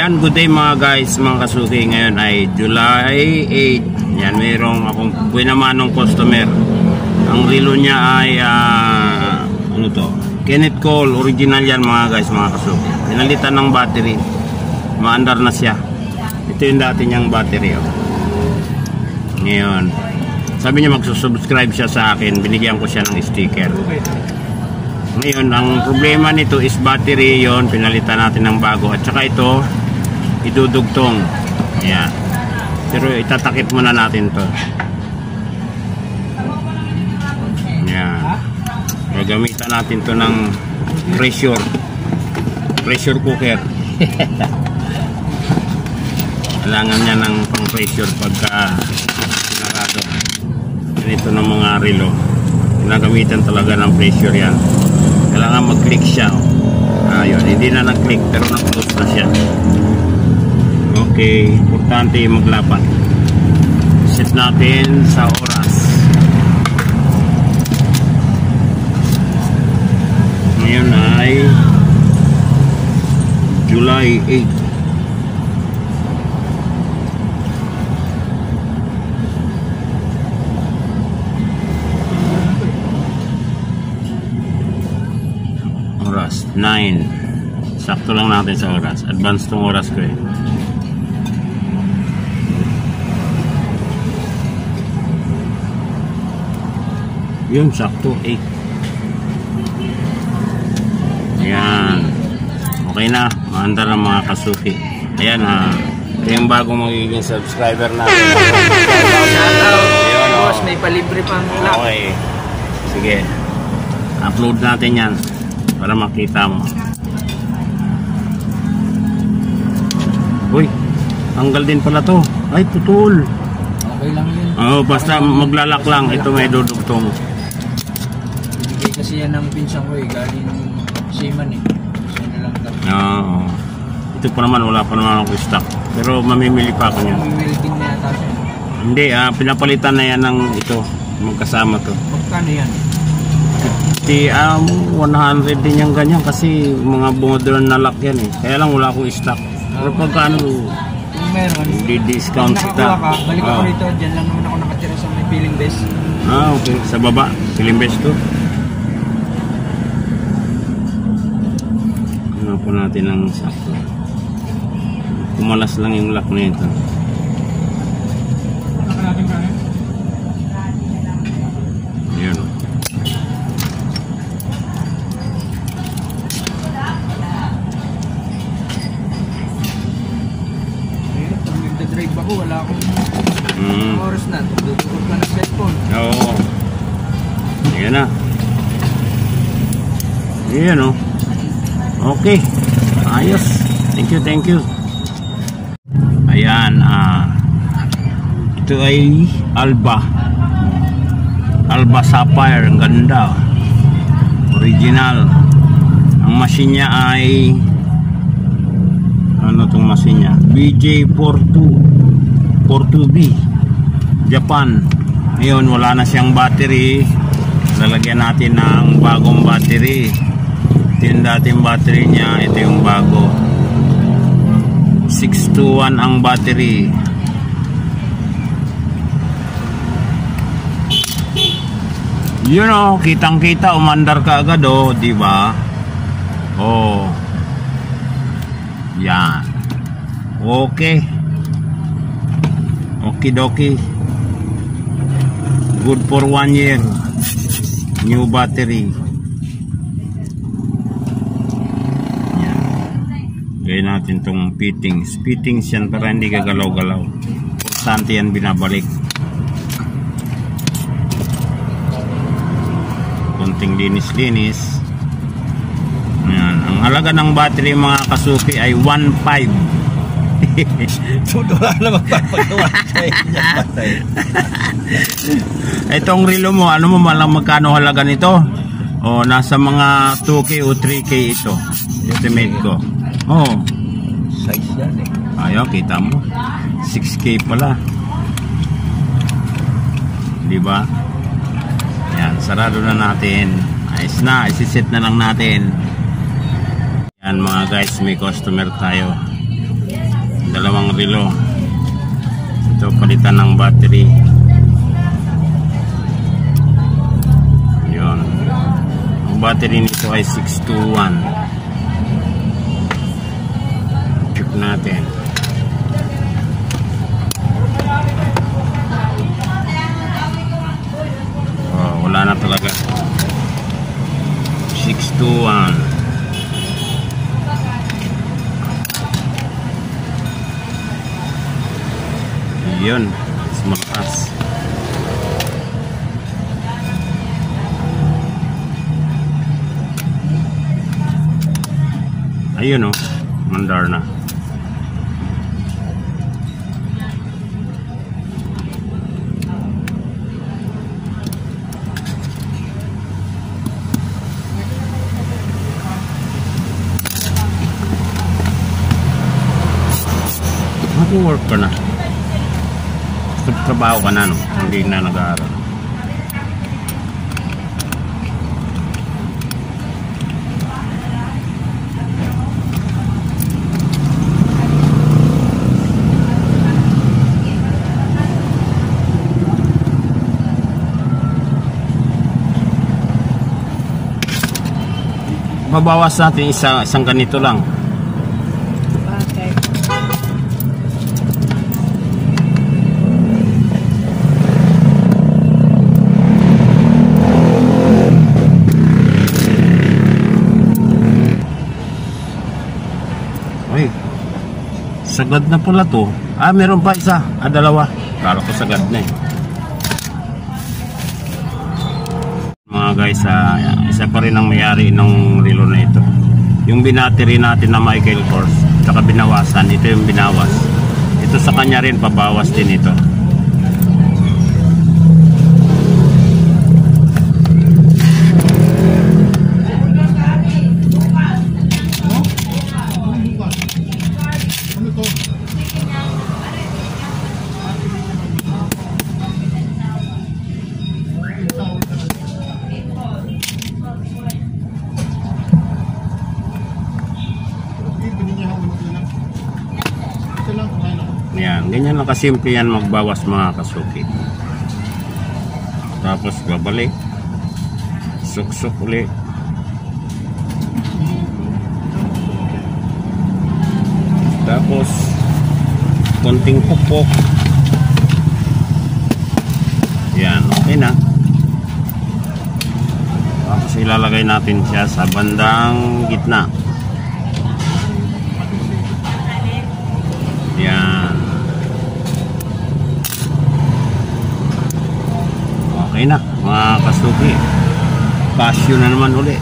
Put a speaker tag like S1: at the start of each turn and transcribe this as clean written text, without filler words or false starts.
S1: Yan, good day mga guys, mga kasuki. Ngayon ay July 8. Yan, mayroong akong pinamanong customer. Ang relo niya ay ano to? Kenneth Cole, original yan mga guys, mga kasuki. Pinalitan ng battery. Maandar na siya. Ito yung dati niyang battery. Oh. Ngayon, sabi niya magsusubscribe siya sa akin. Binigyan ko siya ng sticker. Ngayon, ang problema nito is battery yon, pinalitan natin ng bago. At saka ito, idudugtong. Ayan. Pero itatakip muna natin to. Ayan. Gagamitan natin to ng pressure cooker. Kailangan niya ng pang pressure pagka sinarado. Ganito ng mga relo. Ginagamitan talaga ng pressure yan. Kailangan mag-click siya. Ayun, hindi na nag-click pero na-close na siya. Okay, importante maglapat. Set natin sa oras. Ngayon ay July 8. Oras 9. Sakto lang natin sa oras. Advance tong oras ko eh. Yun, sakto 8. Ayan. Okay na. Maandar ang mga kasuki. Ayan ha. Ito yung bagong magiging subscriber natin.
S2: Boss, may palibre pang lock.
S1: Okay. Sige. Upload natin yan para makita mo. Uy, tanggal din pala to. Ay, tutol.
S2: Okay lang yun.
S1: Oo, basta maglalak lang. Ito may dudugtong.
S2: Bigay kasi yan ng pinsang ko eh. Galing Seaman eh. So na lang daw.
S1: Oo. Ito pa naman, wala pa naman ako stock. Pero mamimili pa ako niyan.
S2: Mamimili din na yata siya.
S1: Hindi, pinapalitan na yan ng ito. Magkasama to.
S2: Magkano yan?
S1: 100 din yung ganyan kasi mga modern na lock yan eh. Kaya lang wala akong stock. Pero pagkano
S2: kung meron,
S1: di-discount kita.
S2: Nakakuha ka, balik ako rito. Diyan lang naman ako nakatira sa may Feeling Best.
S1: Okay. Sa baba, Feeling Best to. Ano po natin ang sakto. Kumalas lang yung lock na ito. Ayan o.
S2: Drive ako, wala akong oras na. Tutulog ka ng cellphone.
S1: Oo. Ayan na. Ayan o. Okay. Ayos. Thank you. Ayan. Ito ay Alba Sapphire. Ang ganda. Original. Ang machine niya ay ano tong machine niya? BJ42B Japan. Ngayon wala na siyang battery. Lalagyan natin ng bagong battery. Ito yung dating battery niya. Ito yung bago. 621 ang battery. Yun o, kitang kita, umandar ka agad o, diba? Oh. Yan. Okay. Okidoki. Good for 1 year. New battery. Yan. Gawin natin tong fittings. Fittings yan para hindi gagalaw-galaw. Importante yan binabalik. Konting linis-linis. Ayan. Ang halaga ng battery mga kasuki ay 1.5.
S2: Wala na magpapagawa sa inyo.
S1: Itong relo mo, ano mo malang magkano halaga nito? O nasa mga 2K o 3K ito. Estimate ko. Oh.
S2: Size yan eh.
S1: Ayaw, kita mo. 6K pala. Diba? Yan, sarado na natin. Ayos na, isiset na lang natin. Yan mga guys, may customer tayo. dalawang relo. Ito palitan ng battery. Yun. Ang battery nito ay 621. Check natin. Oh, wala na talaga. 621. Yun, mas malakas. Ayun oh, mandar na. Mag-work ka na. Trabaho ka na, no? Hindi na nag-aaral. Mabawas natin isang ganito lang.
S3: Okay.
S1: Ay, sagad na pala to. Ah, meron pa isa. Ah, dalawa. Kala ko sagad na eh. Mga guys, isa pa rin ang mayari ng relo na ito. Yung binattery natin na Michael Kors, saka binawasan. Ito yung binawas. Ito sa kanya rin, pabawas din ito. Yan, ganyan lang kasimple yan magbawas mga kasuki. Tapos babalik, suksok ulit. Tapos konting pukpok. Yan, okay na. Tapos ilalagay natin siya sa bandang gitna. Yan. Okay na mga kasuki. Pasyo na naman ulit.